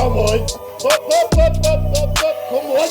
Come on. Come on.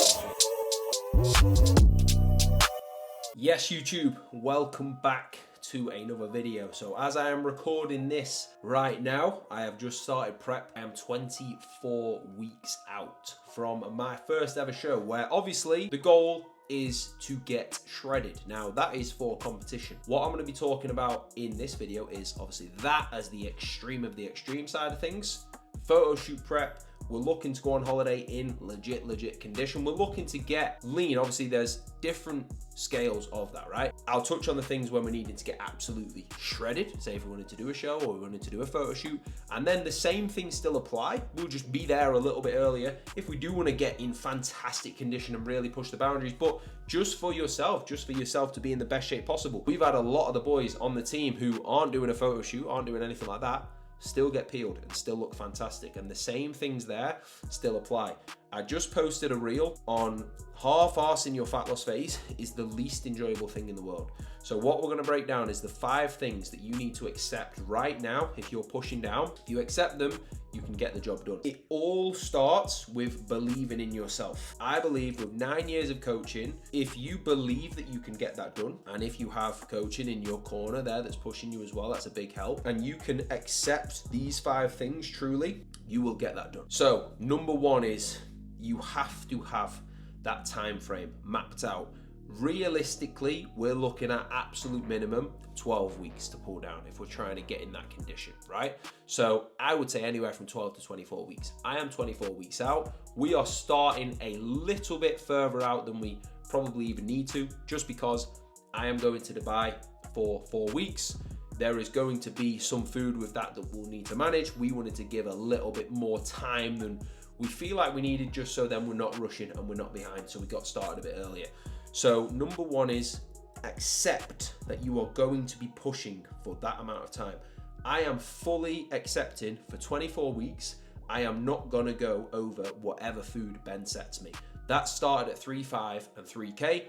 Yes, YouTube, welcome back to another video. So as I am recording this right now, I have just started prep. I am 24 weeks out from my first ever show, where obviously the goal is to get shredded. Now that is for competition. What I'm going to be talking about in this video is obviously that as the extreme of the extreme side of things. Photo shoot prep. We're looking to go on holiday in legit condition. We're looking to get lean. Obviously there's different scales of that, right? I'll touch on the things when we're needing to get absolutely shredded, say if we wanted to do a show or we wanted to do a photo shoot, and then the same things still apply. We'll just be there a little bit earlier if we do want to get in fantastic condition and really push the boundaries, but just for yourself to be in the best shape possible. We've had a lot of the boys on the team who aren't doing a photo shoot, aren't doing anything like that, still get peeled and still look fantastic, and the same things there still apply. I just posted a reel on half-arsing your fat loss phase is the least enjoyable thing in the world. So what we're going to break down is the 5 things that you need to accept right now if you're pushing down. If you accept them, you can get the job done. It all starts with believing in yourself. I believe with 9 years of coaching, if you believe that you can get that done, and if you have coaching in your corner there that's pushing you as well, that's a big help, and you can accept these 5 things truly, you will get that done. So number 1 is you have to have that time frame mapped out. Realistically, we're looking at absolute minimum 12 weeks to pull down if we're trying to get in that condition, right? So I would say anywhere from 12 to 24 weeks. I am 24 weeks out. We are starting a little bit further out than we probably even need to, just because I am going to Dubai for 4 weeks. There is going to be some food with that we'll need to manage. We wanted to give a little bit more time than we feel like we needed, just so then we're not rushing and we're not behind. So we got started a bit earlier. So number 1 is accept that you are going to be pushing for that amount of time. I am fully accepting for 24 weeks, I am not gonna go over whatever food Ben sets me. That started at 3.5 and 3K.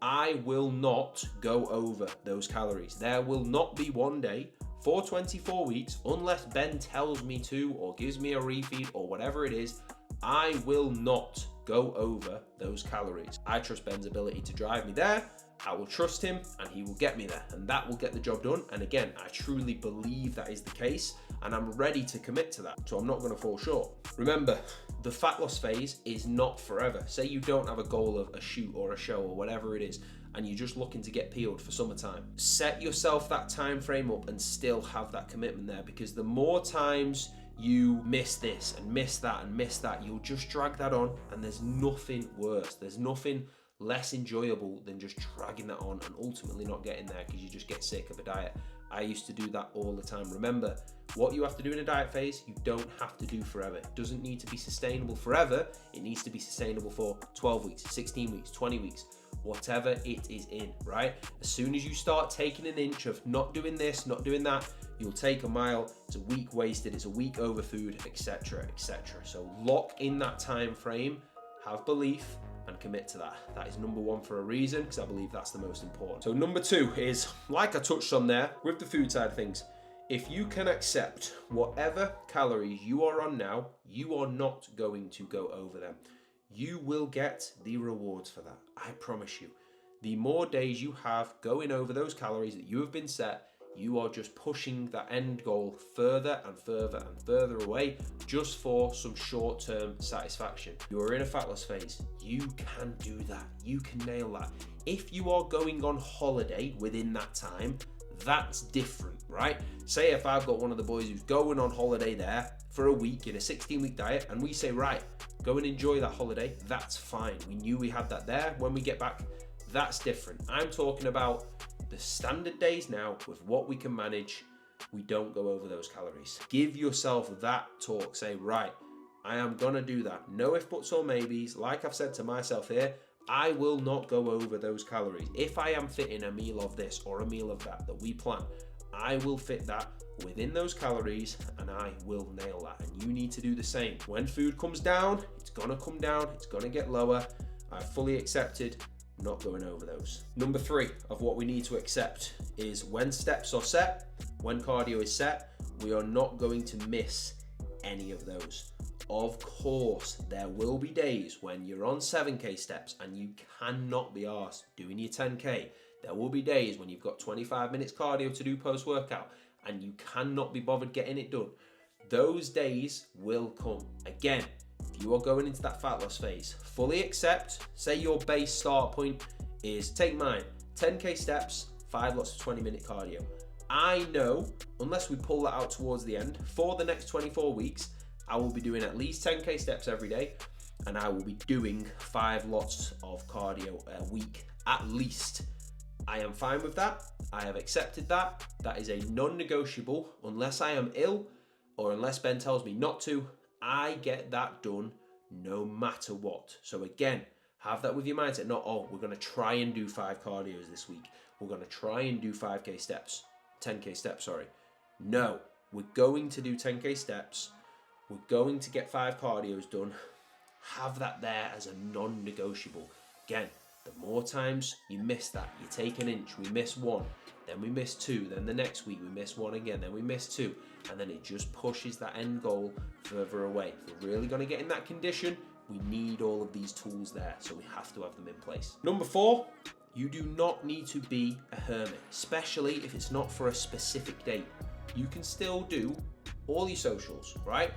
I will not go over those calories. There will not be one day for 24 weeks, unless Ben tells me to or gives me a refeed or whatever it is, I will not go over those calories. I trust Ben's ability to drive me there. I will trust him and he will get me there, and that will get the job done. And again, I truly believe that is the case, and I'm ready to commit to that. So I'm not gonna fall short. Remember, the fat loss phase is not forever. Say you don't have a goal of a shoot or a show or whatever it is, and you're just looking to get peeled for summertime. Set yourself that time frame up and still have that commitment there, because the more times you miss this and miss that and miss that, you'll just drag that on, and there's nothing worse. There's nothing less enjoyable than just dragging that on and ultimately not getting there because you just get sick of a diet. I used to do that all the time. Remember, what you have to do in a diet phase, you don't have to do forever. It doesn't need to be sustainable forever. It needs to be sustainable for 12 weeks, 16 weeks, 20 weeks, whatever it is in, right? As soon as you start taking an inch of not doing this, not doing that, you'll take a mile. It's a week wasted, it's a week over food, etc., etc. So lock in that time frame, have belief, and commit to that. That is number 1 for a reason, because I believe that's the most important. So number 2 is, like I touched on there with the food side of things, if you can accept whatever calories you are on now, you are not going to go over them. You will get the rewards for that. I promise you. The more days you have going over those calories that you have been set, you are just pushing that end goal further and further and further away, just for some short-term satisfaction. You're in a fat loss phase. You can do that. You can nail that. If you are going on holiday within that time, that's different, right? Say if I've got one of the boys who's going on holiday there for a week in a 16-week diet, and we say, right, go and enjoy that holiday, that's fine. We knew we had that there. When we get back, that's different. I'm talking about the standard days now with what we can manage. We don't go over those calories. Give yourself that talk. Say, right, I am gonna do that. No if, buts, or maybes. Like I've said to myself here, I will not go over those calories. If I am fitting a meal of this or a meal of that we plan, I will fit that within those calories and I will nail that. And you need to do the same. When food comes down, it's gonna come down, it's gonna get lower. I've fully accepted not going over those. Number 3 of what we need to accept is when steps are set, when cardio is set, we are not going to miss any of those. Of course, there will be days when you're on 7K steps and you cannot be arsed doing your 10K. There will be days when you've got 25 minutes cardio to do post-workout and you cannot be bothered getting it done. Those days will come. Again, if you are going into that fat loss phase, fully accept, say your base start point is, take mine, 10K steps, 5 lots of 20-minute cardio. I know, unless we pull that out towards the end, for the next 24 weeks, I will be doing at least 10K steps every day, and I will be doing 5 lots of cardio a week, at least. I am fine with that. I have accepted that. That is a non-negotiable. Unless I am ill, or unless Ben tells me not to, I get that done no matter what. So again, have that with your mindset. Not, oh, we're going to try and do 5 cardios this week. We're going to try and do 5K steps. 10K steps, sorry. No, we're going to do 10K steps. We're going to get 5 cardios done. Have that there as a non-negotiable. Again, the more times you miss that, you take an inch, we miss 1, then we miss 2, then the next week we miss 1 again, then we miss 2, and then it just pushes that end goal further away. If we're really going to get in that condition, we need all of these tools there, so we have to have them in place. Number 4, you do not need to be a hermit, especially if it's not for a specific date. You can still do all your socials, right?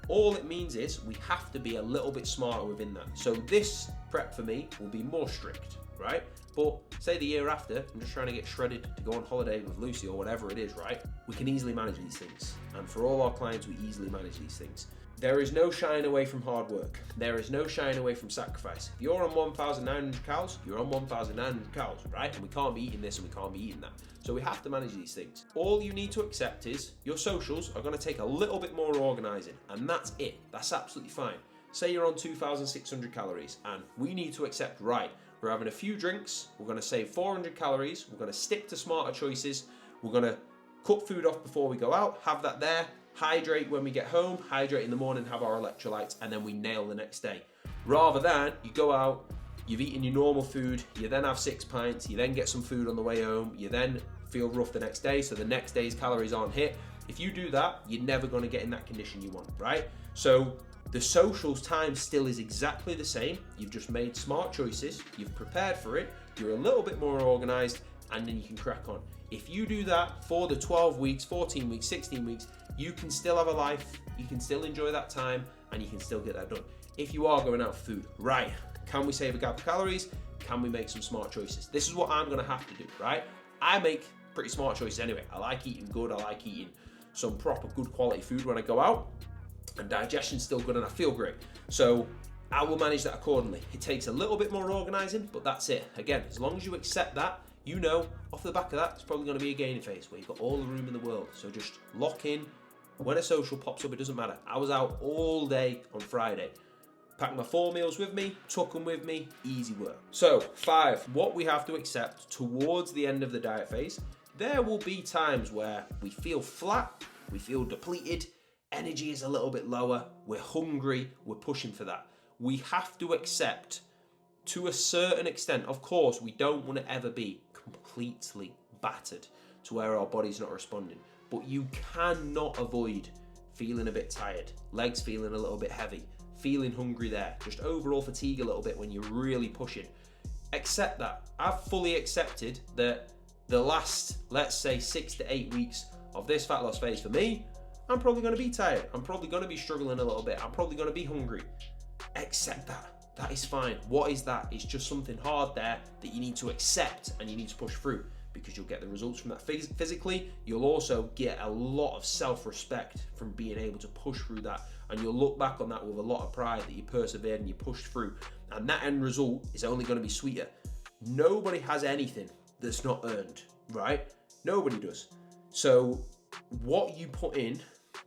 All it means is we have to be a little bit smarter within that. So this prep for me will be more strict, right? But say the year after, I'm just trying to get shredded to go on holiday with Lucy or whatever it is, right? We can easily manage these things. And for all our clients, we easily manage these things. There is no shying away from hard work. There is no shying away from sacrifice. If you're on 1,900 calories, you're on 1,900 calories, right? And we can't be eating this and we can't be eating that. So we have to manage these things. All you need to accept is your socials are going to take a little bit more organizing, and that's it. That's absolutely fine. Say you're on 2,600 calories and we need to accept, right, we're having a few drinks, we're going to save 400 calories, we're going to stick to smarter choices, we're going to cut food off before we go out, have that there, hydrate when we get home, hydrate in the morning, have our electrolytes, and then we nail the next day. Rather than you go out, you've eaten your normal food, you then have 6 pints, you then get some food on the way home, you then feel rough the next day, so the next day's calories aren't hit. If you do that, you're never going to get in that condition you want, right? So the socials time still is exactly the same. You've just made smart choices, you've prepared for it, you're a little bit more organized, and then you can crack on. If you do that for the 12 weeks, 14 weeks, 16 weeks, you can still have a life, you can still enjoy that time, and you can still get that done. If you are going out for food, right, can we save a gap of calories? Can we make some smart choices? This is what I'm gonna have to do, right? I make pretty smart choices anyway. I like eating good, I like eating some proper good quality food when I go out, and digestion's still good and I feel great. So I will manage that accordingly. It takes a little bit more organizing, but that's it. Again, as long as you accept that, you know, off the back of that, it's probably going to be a gaining phase where you've got all the room in the world. So just lock in. When a social pops up, it doesn't matter. I was out all day on Friday. Packed my 4 meals with me, took them with me, easy work. So 5, what we have to accept towards the end of the diet phase, there will be times where we feel flat, we feel depleted, energy is a little bit lower, we're hungry, we're pushing for that. We have to accept, to a certain extent, of course, we don't want to ever be completely battered to where our body's not responding, but you cannot avoid feeling a bit tired, legs feeling a little bit heavy, feeling hungry there, just overall fatigue a little bit when you're really pushing. Accept that. I've fully accepted that the last, let's say 6 to 8 weeks of this fat loss phase for me, I'm probably going to be tired. I'm probably going to be struggling a little bit. I'm probably going to be hungry. Accept that. That is fine. What is that? It's just something hard there that you need to accept and you need to push through, because you'll get the results from that physically. You'll also get a lot of self-respect from being able to push through that, and you'll look back on that with a lot of pride that you persevered and you pushed through, and that end result is only going to be sweeter. Nobody has anything that's not earned, right? Nobody does. So what you put in,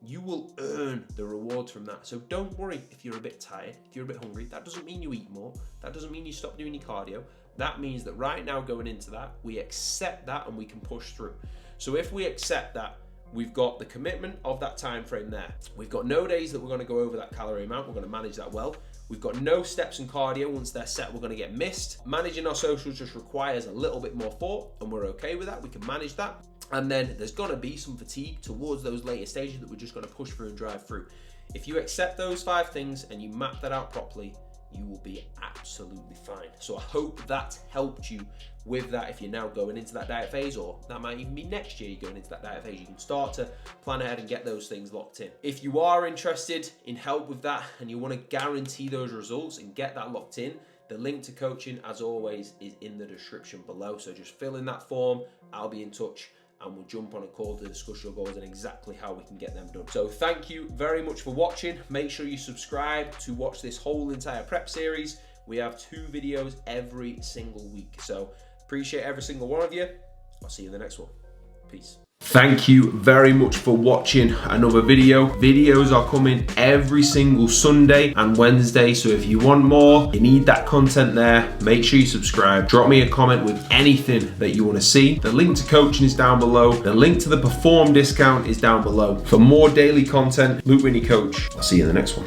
you will earn the rewards from that. So don't worry if you're a bit tired, if you're a bit hungry. That doesn't mean you eat more. That doesn't mean you stop doing your cardio. That means that right now going into that, we accept that and we can push through. So if we accept that, we've got the commitment of that time frame there. We've got no days that we're going to go over that calorie amount. We're going to manage that well. We've got no steps in cardio. Once they're set, we're going to get missed. Managing our socials just requires a little bit more thought, and we're okay with that. We can manage that. And then there's gonna be some fatigue towards those later stages that we're just gonna push through and drive through. If you accept those 5 things and you map that out properly, you will be absolutely fine. So I hope that's helped you with that. If you're now going into that diet phase, or that might even be next year you're going into that diet phase, you can start to plan ahead and get those things locked in. If you are interested in help with that and you want to guarantee those results and get that locked in, the link to coaching, as always, is in the description below. So just fill in that form, I'll be in touch, and we'll jump on a call to discuss your goals and exactly how we can get them done. So thank you very much for watching. Make sure you subscribe to watch this whole entire prep series. We have 2 videos every single week. So appreciate every single one of you. I'll see you in the next one. Peace. Thank you very much for watching another video. Videos are coming every single Sunday and Wednesday, so if you want more, you need that content there, make sure you subscribe. Drop me a comment with anything that you want to see. The link to coaching is down below. The link to the Perform discount is down below. For more daily content, Luke Whitney Coach. I'll see you in the next one.